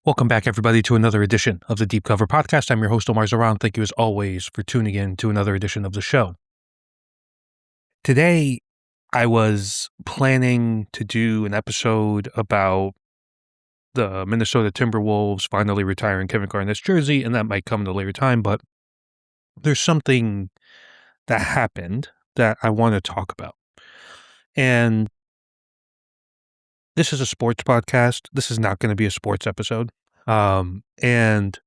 Welcome back, everybody, to another edition of the Deep Cover Podcast. I'm your host, Omar Zaran. Thank you, as always, for tuning in to another edition of the show. Today, I was planning to do an episode about the Minnesota Timberwolves finally retiring Kevin Garnett's jersey, and that might come at a later time, but there's something that happened that I want to talk about. And this is a sports podcast. This is not going to be a sports episode. And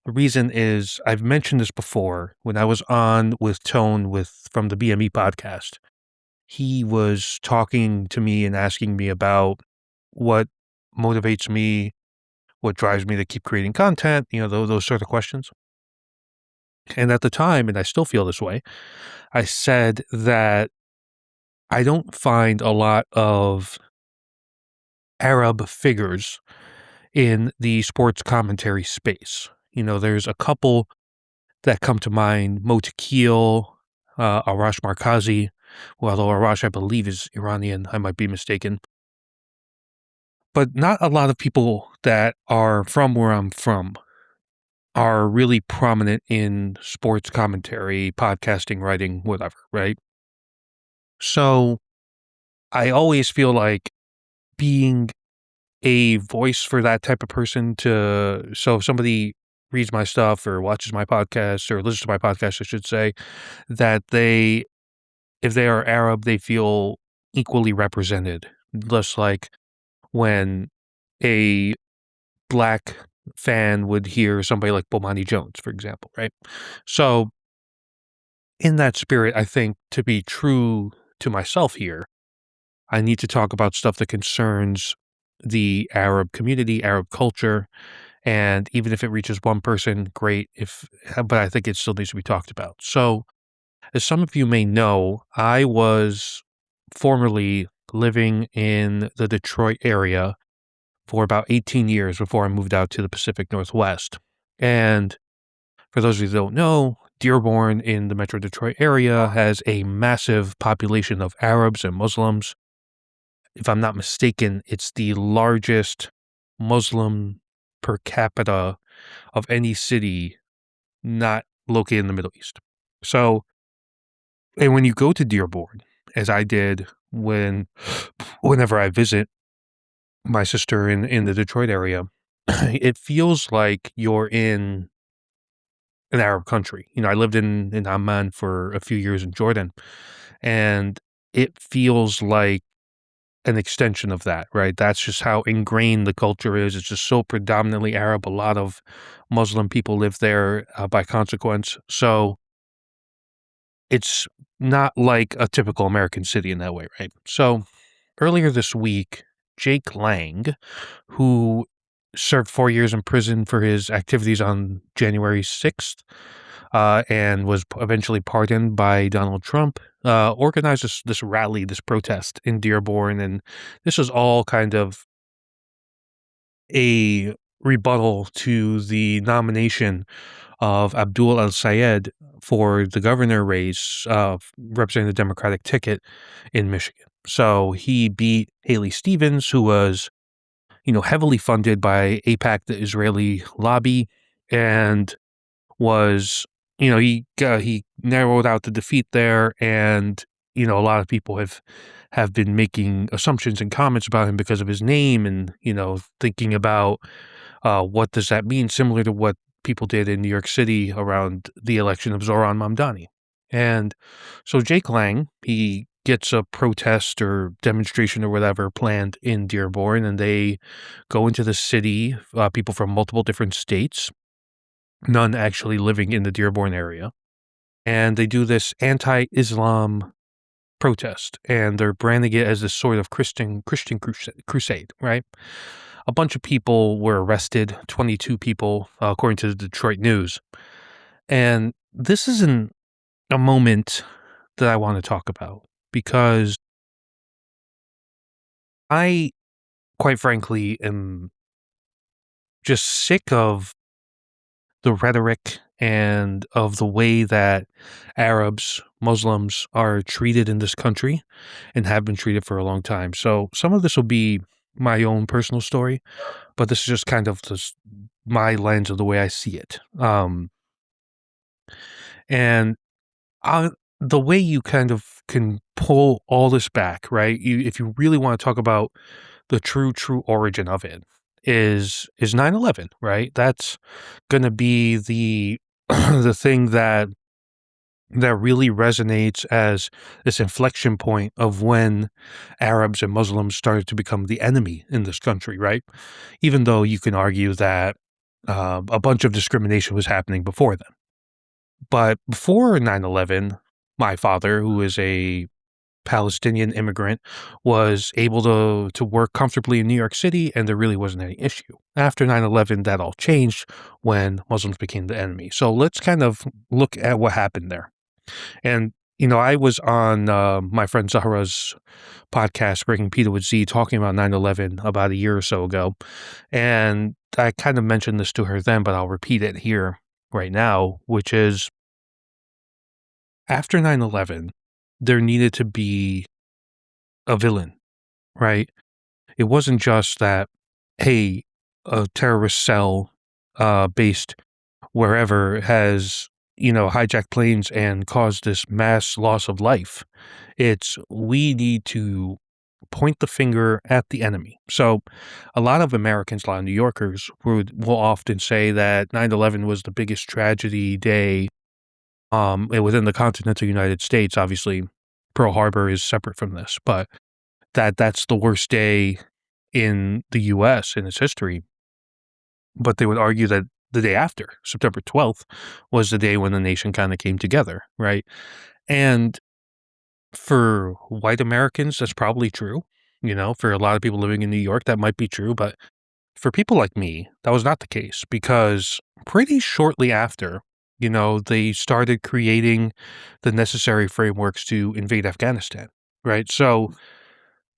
the reason is I've mentioned this before when I was on with Tone from the BME podcast. He was talking to me and asking me about what motivates me, what drives me to keep creating content, those sort of questions. And at the time, and I still feel this way, I said that I don't find a lot of Arab figures in the sports commentary space. There's a couple that come to mind: Mo Takil, Arash Markazi, although Arash, I believe, is Iranian. I might be mistaken. But not a lot of people that are from where I'm from are really prominent in sports commentary, podcasting, writing, whatever, right? So I always feel like being a voice for that type of person so if somebody reads my stuff or watches my podcast or listens to my podcast, I should say, that if they are Arab, they feel equally represented. Just like when a black fan would hear somebody like Bomani Jones, for example, right? So in that spirit, I think to be true to myself here, I need to talk about stuff that concerns the Arab community, Arab culture, and even if it reaches one person, great. But I think it still needs to be talked about. So, as some of you may know, I was formerly living in the Detroit area for about 18 years before I moved out to the Pacific Northwest. And for those of you who don't know, Dearborn in the Metro Detroit area has a massive population of Arabs and Muslims. If I'm not mistaken, it's the largest Muslim per capita of any city not located in the Middle East. So, and when you go to Dearborn, as I did whenever I visit my sister in the Detroit area, it feels like you're in an Arab country. I lived in Amman for a few years in Jordan, and it feels like an extension of that, right? That's just how ingrained the culture is. It's just so predominantly Arab. A lot of Muslim people live there by consequence. So it's not like a typical American city in that way, right? So earlier this week, Jake Lang, who served 4 years in prison for his activities on January 6th, and was eventually pardoned by Donald Trump, organized this rally, this protest in Dearborn, and this was all kind of a rebuttal to the nomination of Abdul al-Sayed for the governor race, representing the Democratic ticket in Michigan. So he beat Haley Stevens, who was, heavily funded by AIPAC, the Israeli lobby, and was, he narrowed out the defeat there, and a lot of people have been making assumptions and comments about him because of his name, and thinking about what does that mean, similar to what people did in New York City around the election of Zohran Mamdani. And so Jake Lang, he gets a protest or demonstration or whatever planned in Dearborn, and they go into the city, people from multiple different states, none actually living in the Dearborn area. And they do this anti-Islam protest, and they're branding it as this sort of Christian crusade, right? A bunch of people were arrested, 22 people, according to the Detroit News. And this isn't a moment that I want to talk about because I, quite frankly, am just sick of the rhetoric and of the way that Arabs, Muslims are treated in this country and have been treated for a long time. So some of this will be my own personal story, but this is just kind of just my lens of the way I see it. And I, the way you kind of can pull all this back, right? If you really want to talk about the true origin of it, is 9/11, right? That's going to be the the thing that really resonates as this inflection point of when Arabs and Muslims started to become the enemy in this country, right? Even though you can argue that a bunch of discrimination was happening before then. But before 9/11, my father, who is a Palestinian immigrant, was able to work comfortably in New York City, and there really wasn't any issue. After 9/11, that all changed when Muslims became the enemy. So let's kind of look at what happened there. And, I was on my friend Zahra's podcast, Breaking Peter with Z, talking about 9/11 about a year or so ago. And I kind of mentioned this to her then, but I'll repeat it here right now, which is after 9/11, there needed to be a villain, right? It wasn't just that, hey, a terrorist cell based wherever has, hijacked planes and caused this mass loss of life. It's we need to point the finger at the enemy. So a lot of Americans, a lot of New Yorkers will often say that 9/11 was the biggest tragedy day and within the continental United States. Obviously, Pearl Harbor is separate from this, but that's the worst day in the US in its history. But they would argue that the day after, September 12th, was the day when the nation kind of came together, right? And for white Americans, that's probably true. For a lot of people living in New York, that might be true. But for people like me, that was not the case because pretty shortly after, they started creating the necessary frameworks to invade Afghanistan, right? So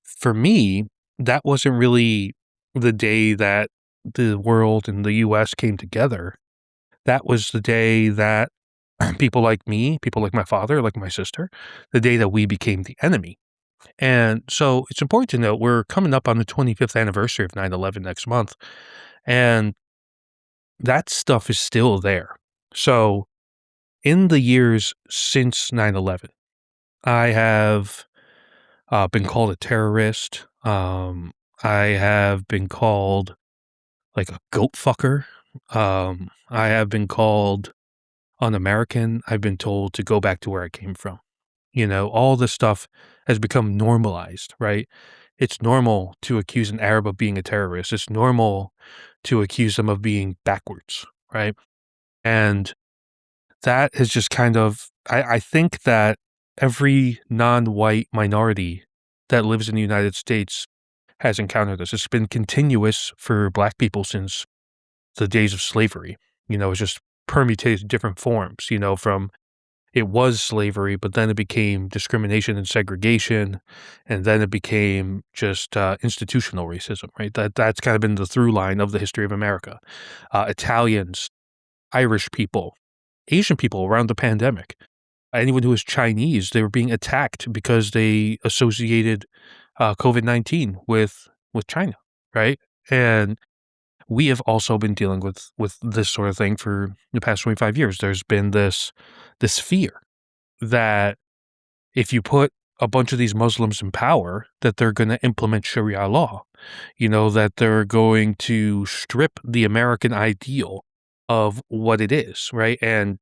for me, that wasn't really the day that the world and the US came together. That was the day that people like me, people like my father, like my sister, the day that we became the enemy. And so it's important to note we're coming up on the 25th anniversary of 9/11 next month, and that stuff is still there. So in the years since 9/11, I have been called a terrorist. I have been called like a goat fucker. I have been called un-American. I've been told to go back to where I came from. All this stuff has become normalized, right? It's normal to accuse an Arab of being a terrorist. It's normal to accuse them of being backwards, right? And that is just kind of, I think that every non-white minority that lives in the United States has encountered this. It's been continuous for Black people since the days of slavery. It's just permutated different forms, from it was slavery, but then it became discrimination and segregation, and then it became just institutional racism, right? That's kind of been the through line of the history of America. Italians, Irish people, Asian people around the pandemic, anyone who was Chinese, they were being attacked because they associated COVID-19 with China, right? And we have also been dealing with this sort of thing for the past 25 years. There's been this fear that if you put a bunch of these Muslims in power, that they're going to implement Sharia law, that they're going to strip the American ideal of what it is, right? And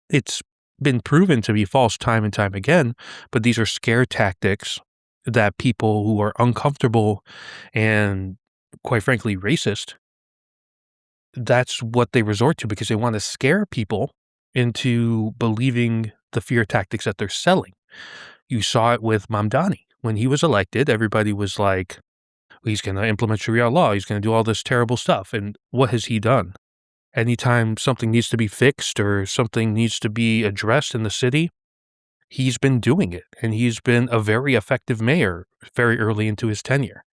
it's been proven to be false time and time again, but these are scare tactics that people who are uncomfortable and quite frankly racist, that's what they resort to because they want to scare people into believing the fear tactics that they're selling. You saw it with Mamdani. When he was elected, everybody was like, he's going to implement Sharia law. He's going to do all this terrible stuff. And what has he done? Anytime something needs to be fixed or something needs to be addressed in the city, he's been doing it. And he's been a very effective mayor very early into his tenure.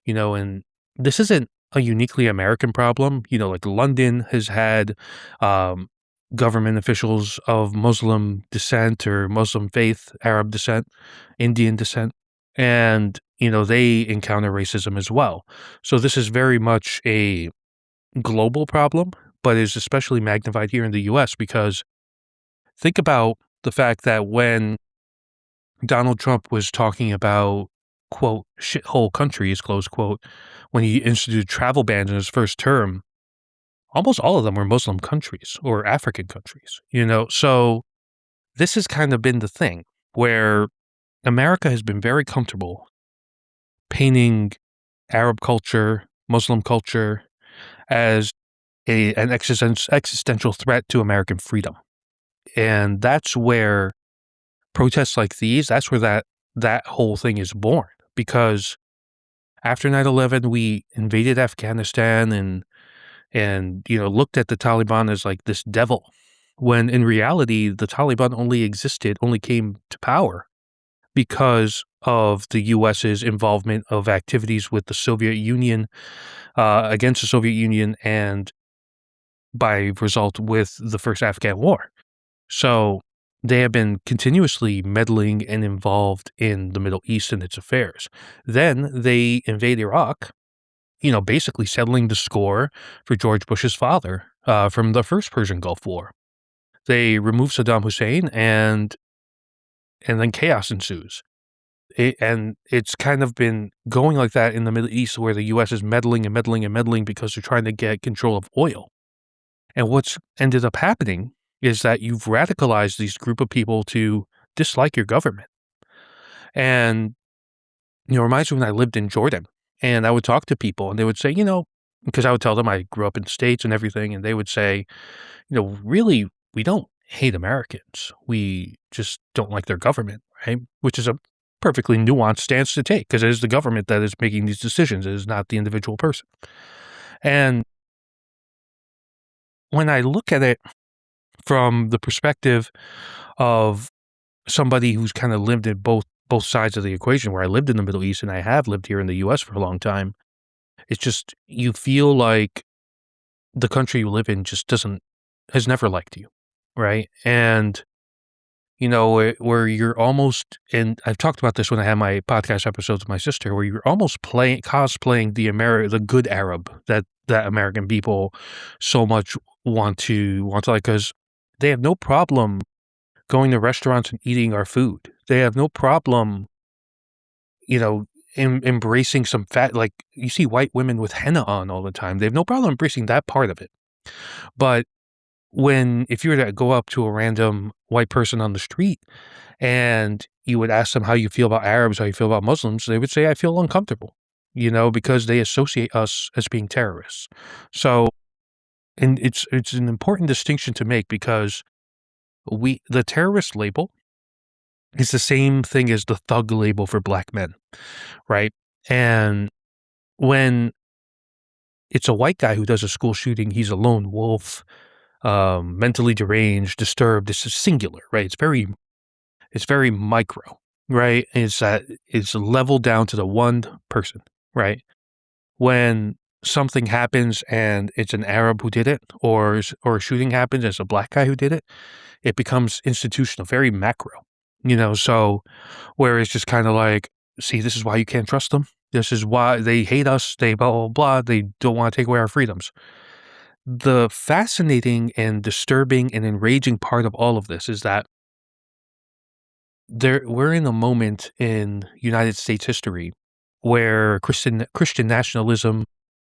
And this isn't a uniquely American problem. Like London has had government officials of Muslim descent or Muslim faith, Arab descent, Indian descent. and, they encounter racism as well. So this is very much a global problem, but is especially magnified here in the US because think about the fact that when Donald Trump was talking about, quote, "shithole countries," close quote, when he instituted travel bans in his first term, almost all of them were Muslim countries or African countries, So this has kind of been the thing where America has been very comfortable painting Arab culture, Muslim culture as an existential threat to American freedom. And that's where protests like these, that's where that whole thing is born. Because after 9/11, we invaded Afghanistan and looked at the Taliban as like this devil, when in reality, the Taliban only came to power because of the US's involvement of activities with the Soviet Union, against the Soviet Union, and by result with the first Afghan war. So they have been continuously meddling and involved in the Middle East and its affairs. Then they invade Iraq, basically settling the score for George Bush's father from the first Persian Gulf War. They remove Saddam Hussein, and then chaos ensues. And it's kind of been going like that in the Middle East, where the U.S. is meddling and meddling and meddling because they're trying to get control of oil. And what's ended up happening is that you've radicalized these group of people to dislike your government. And, it reminds me when I lived in Jordan, and I would talk to people, and they would say, because I would tell them I grew up in the States and everything, and they would say, really, we don't hate Americans. We just don't like their government, right? Which is a perfectly nuanced stance to take, because it is the government that is making these decisions. It is not the individual person. And when I look at it from the perspective of somebody who's kind of lived in both sides of the equation, where I lived in the Middle East and I have lived here in the US for a long time, it's just, you feel like the country you live in just has never liked you, right? And, where you're almost, and I've talked about this when I had my podcast episodes with my sister, where you're almost cosplaying the good Arab that American people so much want to like, because they have no problem going to restaurants and eating our food. They have no problem, embracing some fat, like you see white women with henna on all the time. They have no problem embracing that part of it. But if you were to go up to a random white person on the street and you would ask them how you feel about Arabs, how you feel about Muslims, they would say, I feel uncomfortable, because they associate us as being terrorists. So, and it's an important distinction to make, because the terrorist label is the same thing as the thug label for black men, right? And when it's a white guy who does a school shooting, he's a lone wolf, mentally deranged, disturbed. This is singular, right? It's very micro, right? It's leveled down to the one person, right? When something happens and it's an Arab who did it, or a shooting happens and it's a black guy who did it, it becomes institutional, very macro, so where it's just kind of like, see, this is why you can't trust them. This is why they hate us. They blah, blah, blah. They don't want to take away our freedoms. The fascinating and disturbing and enraging part of all of this is that we're in a moment in United States history where Christian nationalism,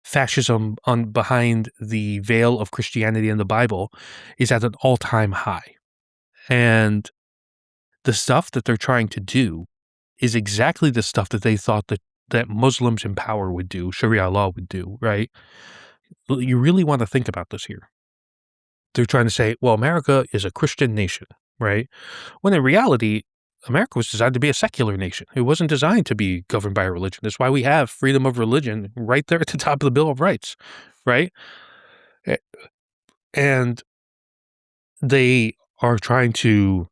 fascism behind the veil of Christianity and the Bible is at an all-time high. And the stuff that they're trying to do is exactly the stuff that they thought that Muslims in power would do, Sharia law would do, right? You really want to think about this here. They're trying to say, well, America is a Christian nation, right? When in reality, America was designed to be a secular nation. It wasn't designed to be governed by a religion. That's why we have freedom of religion right there at the top of the Bill of Rights, right? And they are trying to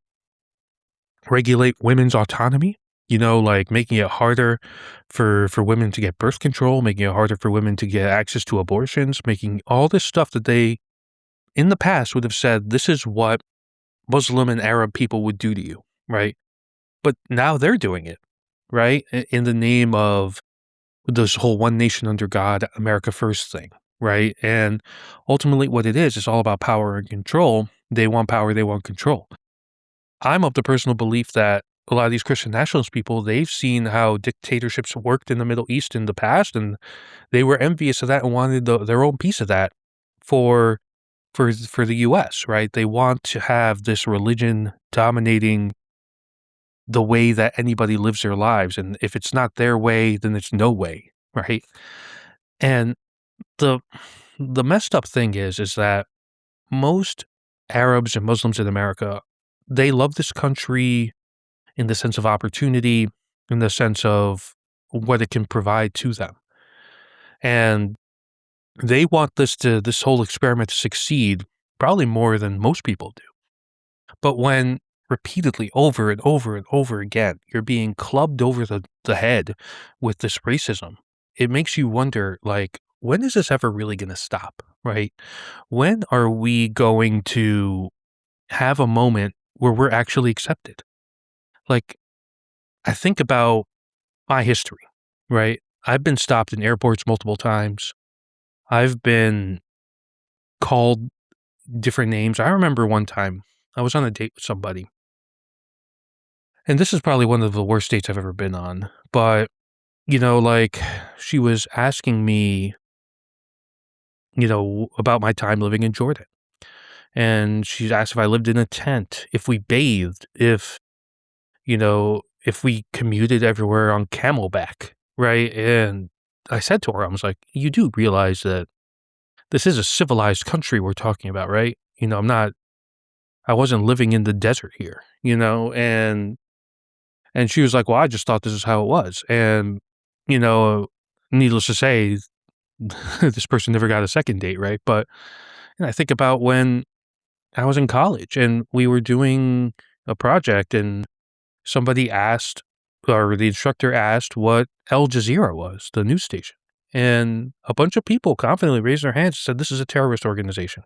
regulate women's autonomy, like making it harder for women to get birth control, making it harder for women to get access to abortions, making all this stuff that they, in the past, would have said, this is what Muslim and Arab people would do to you, right? But now they're doing it. right? In the name of this whole one nation under God, America first thing, right? And ultimately, what it is all about power and control. They want power, they want control. I'm of the personal belief that a lot of these Christian nationalist people, they've seen how dictatorships worked in the Middle East in the past, and they were envious of that and wanted their own piece of that for for the U.S. Right? They want to have this religion dominating the way that anybody lives their lives, and if it's not their way, then it's no way, right? And the the messed up thing is that most Arabs and Muslims in America, they love this country in the sense of opportunity, in the sense of what it can provide to them. And they want this whole experiment to succeed probably more than most people do. But when repeatedly over and over and over again, you're being clubbed over the head with this racism, it makes you wonder, like, when is this ever really going to stop, right? When are we going to have a moment where we're actually accepted? Like, I think about my history, right? I've been stopped in airports multiple times. I've been called different names. I remember one time I was on a date with somebody, and this is probably one of the worst dates I've ever been on. But, like, she was asking me, about my time living in Jordan. And she asked if I lived in a tent, if we bathed, if we commuted everywhere on camelback, right? And I said to her, I was like, you do realize that this is a civilized country we're talking about, right? I wasn't living in the desert here, and she was like, well, I just thought this is how it was. And, you know, needless to say, this person never got a second date, right? But I think about when I was in college and we were doing a project and somebody asked, or the instructor asked what Al Jazeera was, the news station. And a bunch of people confidently raised their hands and said, this is a terrorist organization.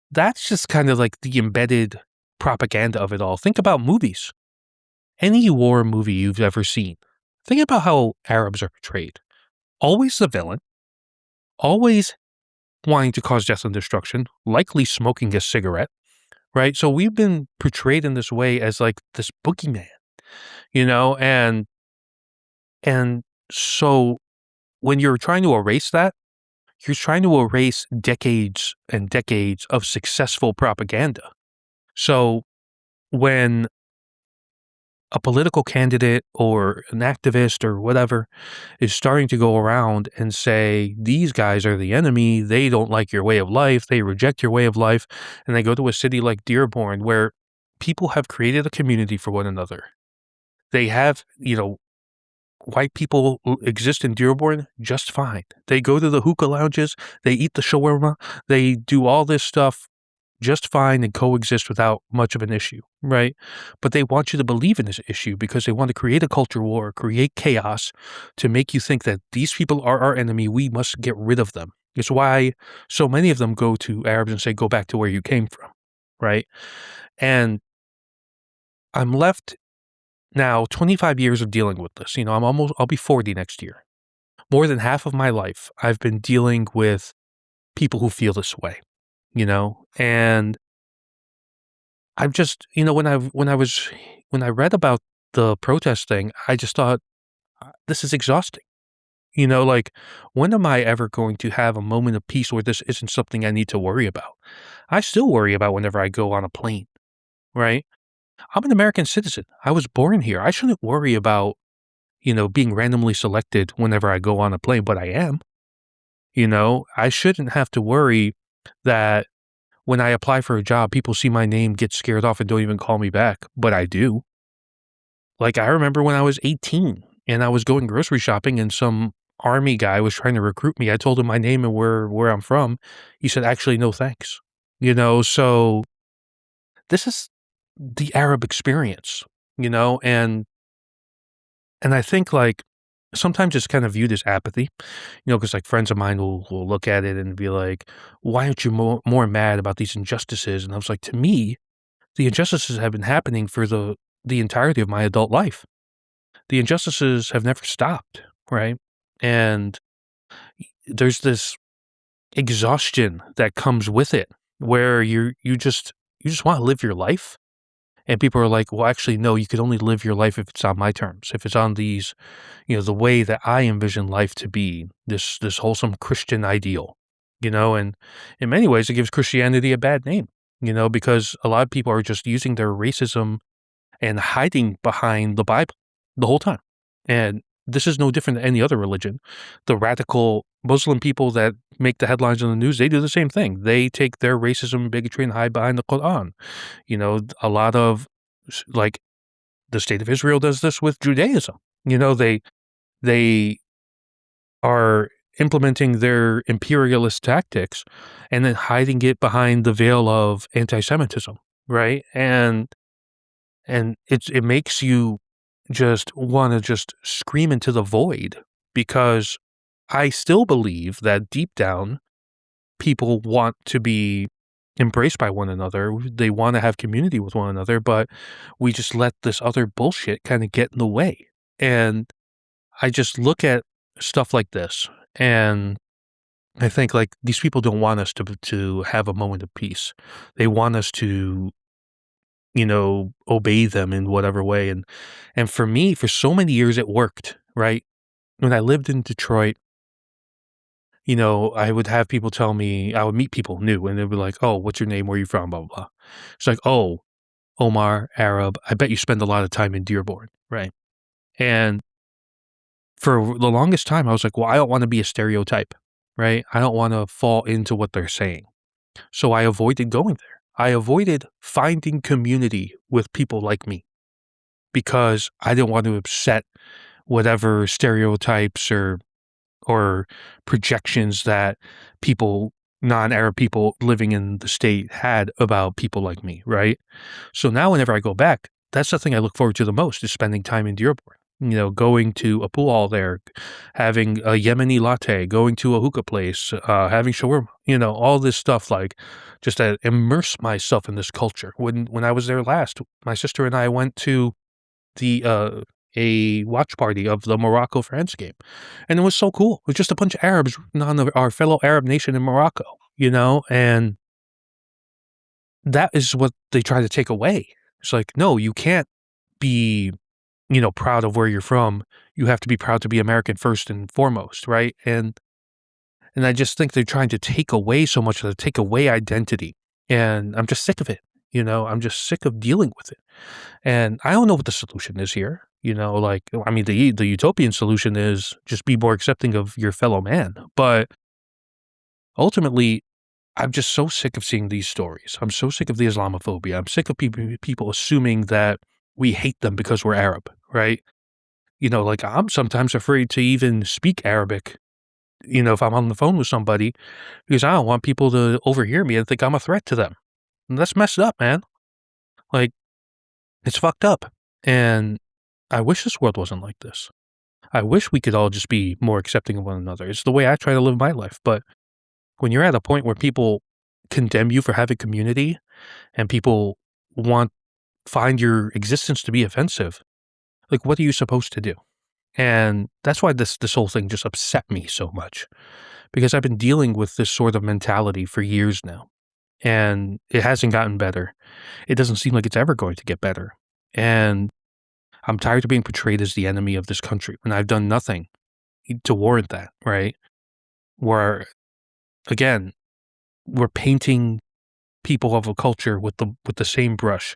That's just kind of like the embedded propaganda of it all. Think about movies. Any war movie you've ever seen, think about how Arabs are portrayed. Always the villain, always wanting to cause death and destruction, likely smoking a cigarette, right? So we've been portrayed in this way as like this boogeyman, and so when you're trying to erase that, you're trying to erase decades and decades of successful propaganda. So when a political candidate or an activist or whatever is starting to go around and say, these guys are the enemy, they don't like your way of life, they reject your way of life, and they go to a city like Dearborn where people have created a community for one another. They have, white people exist in Dearborn just fine. They go to the hookah lounges, they eat the shawarma, they do all this stuff just fine and coexist without much of an issue, right? But they want you to believe in this issue because they want to create a culture war, create chaos to make you think that these people are our enemy. We must get rid of them. It's why so many of them go to Arabs and say, go back to where you came from, right? And I'm left now 25 years of dealing with this. I'll be 40 next year. More than half of my life, I've been dealing with people who feel this way, and I've just, when I read about the protest thing, I just thought, this is exhausting. Like, when am I ever going to have a moment of peace where this isn't something I need to worry about? I still worry about whenever I go on a plane, right? I'm an American citizen. I was born here. I shouldn't worry about, being randomly selected whenever I go on a plane, but I am. I shouldn't have to worry that when I apply for a job, people see my name, get scared off, and don't even call me back, but I do. Like, I remember when I was 18 and I was going grocery shopping and some army guy was trying to recruit me. I told him my name and where I'm from. He said, actually, no thanks. So this is the Arab experience, and I think, like, sometimes it's kind of viewed as apathy, because, like, friends of mine will look at it and be like, why aren't you more mad about these injustices? And I was like, to me, the injustices have been happening for the entirety of my adult life. the injustices have never stopped, right? And there's this exhaustion that comes with it where you just want to live your life. And people are like, well, actually, no, you could only live your life if it's on my terms, if it's on these, the way that I envision life to be, this wholesome Christian ideal, and in many ways it gives Christianity a bad name, because a lot of people are just using their racism and hiding behind the Bible the whole time. And this is no different than any other religion. The radical Muslim people that make the headlines on the news, they do the same thing. They take their racism and bigotry and hide behind the Quran. A lot of, like, the state of Israel does this with Judaism. They are implementing their imperialist tactics and then hiding it behind the veil of anti-Semitism, right? And it makes you just wanna just scream into the void, because I still believe that deep down, people want to be embraced by one another. They wanna have community with one another, but we just let this other bullshit kinda get in the way. And I just look at stuff like this, and I think, like, these people don't want us to have a moment of peace. They want us to obey them in whatever way. And for me, for so many years, it worked, right? When I lived in Detroit, I would have people tell me, I would meet people new, and they'd be like, oh, what's your name? Where are you from? Blah, blah, blah. It's like, oh, Omar, Arab. I bet you spend a lot of time in Dearborn, right? And for the longest time, I was like, well, I don't want to be a stereotype, right? I don't want to fall into what they're saying. So I avoided going there. I avoided finding community with people like me, because I didn't want to upset whatever stereotypes or projections that people, non-Arab people living in the state, had about people like me, right? So now whenever I go back, that's the thing I look forward to the most, is spending time in Dearborn. Going to a pool hall there, having a Yemeni latte, going to a hookah place, having shawarma, all this stuff, like, just to immerse myself in this culture. When I was there last, my sister and I went to a watch party of the Morocco-France game, and it was so cool. It was just a bunch of Arabs on our fellow Arab nation in Morocco, and that is what they try to take away. It's like, no, you can't be, proud of where you're from. You have to be proud to be American first and foremost, right? And I just think they're trying to take away so much, to take away identity, and I'm just sick of it. I'm just sick of dealing with it. And I don't know what the solution is here. Like, I mean, the utopian solution is just be more accepting of your fellow man. But ultimately, I'm just so sick of seeing these stories. I'm so sick of the Islamophobia. I'm sick of people assuming that we hate them because we're Arab, right? Like, I'm sometimes afraid to even speak Arabic, if I'm on the phone with somebody, because I don't want people to overhear me and think I'm a threat to them. And that's messed up, man. Like, it's fucked up. And I wish this world wasn't like this. I wish we could all just be more accepting of one another. It's the way I try to live my life. But when you're at a point where people condemn you for having community, and people find your existence to be offensive, like, what are you supposed to do? And that's why this whole thing just upset me so much, because I've been dealing with this sort of mentality for years now, and it hasn't gotten better. It doesn't seem like it's ever going to get better. And I'm tired of being portrayed as the enemy of this country when I've done nothing to warrant that, right? Where, again, we're painting people of a culture with the same brush.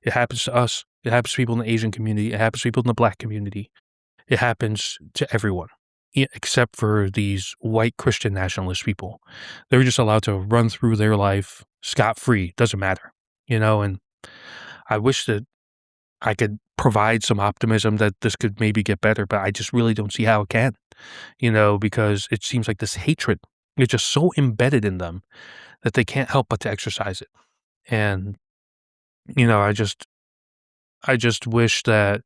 It happens to us. It happens to people in the Asian community. It happens to people in the Black community. It happens to everyone, except for these white Christian nationalist people. They're just allowed to run through their life scot-free. Doesn't matter, and I wish that I could provide some optimism that this could maybe get better, but I just really don't see how it can, because it seems like this hatred is just so embedded in them that they can't help but to exercise it. And, I just wish that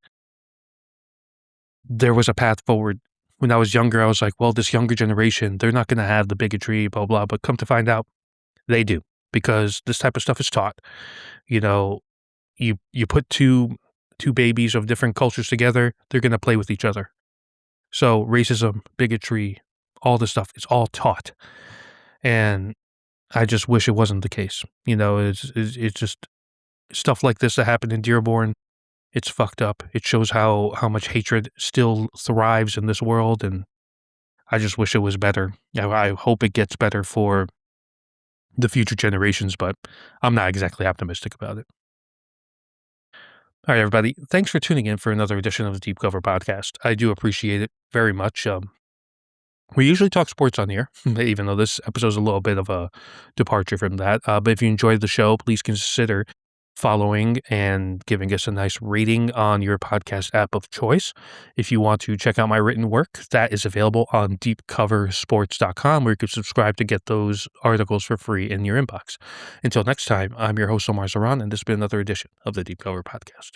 there was a path forward. When I was younger, I was like, well, this younger generation, they're not going to have the bigotry, blah, blah, but come to find out, they do, because this type of stuff is taught. You put two two babies of different cultures together, they're going to play with each other. So racism, bigotry, all this stuff is all taught. And I just wish it wasn't the case. It's just stuff like this that happened in Dearborn. It's fucked up. It shows how much hatred still thrives in this world, and I just wish it was better. I hope it gets better for the future generations, but I'm not exactly optimistic about it. All right, everybody. Thanks for tuning in for another edition of the Deep Cover Podcast. I do appreciate it very much. We usually talk sports on here, even though this episode is a little bit of a departure from that. But if you enjoyed the show, please consider following and giving us a nice rating on your podcast app of choice. If you want to check out my written work, that is available on deepcoversports.com, where you can subscribe to get those articles for free in your inbox. Until next time, I'm your host, Omar Zaran, and this has been another edition of the Deep Cover Podcast.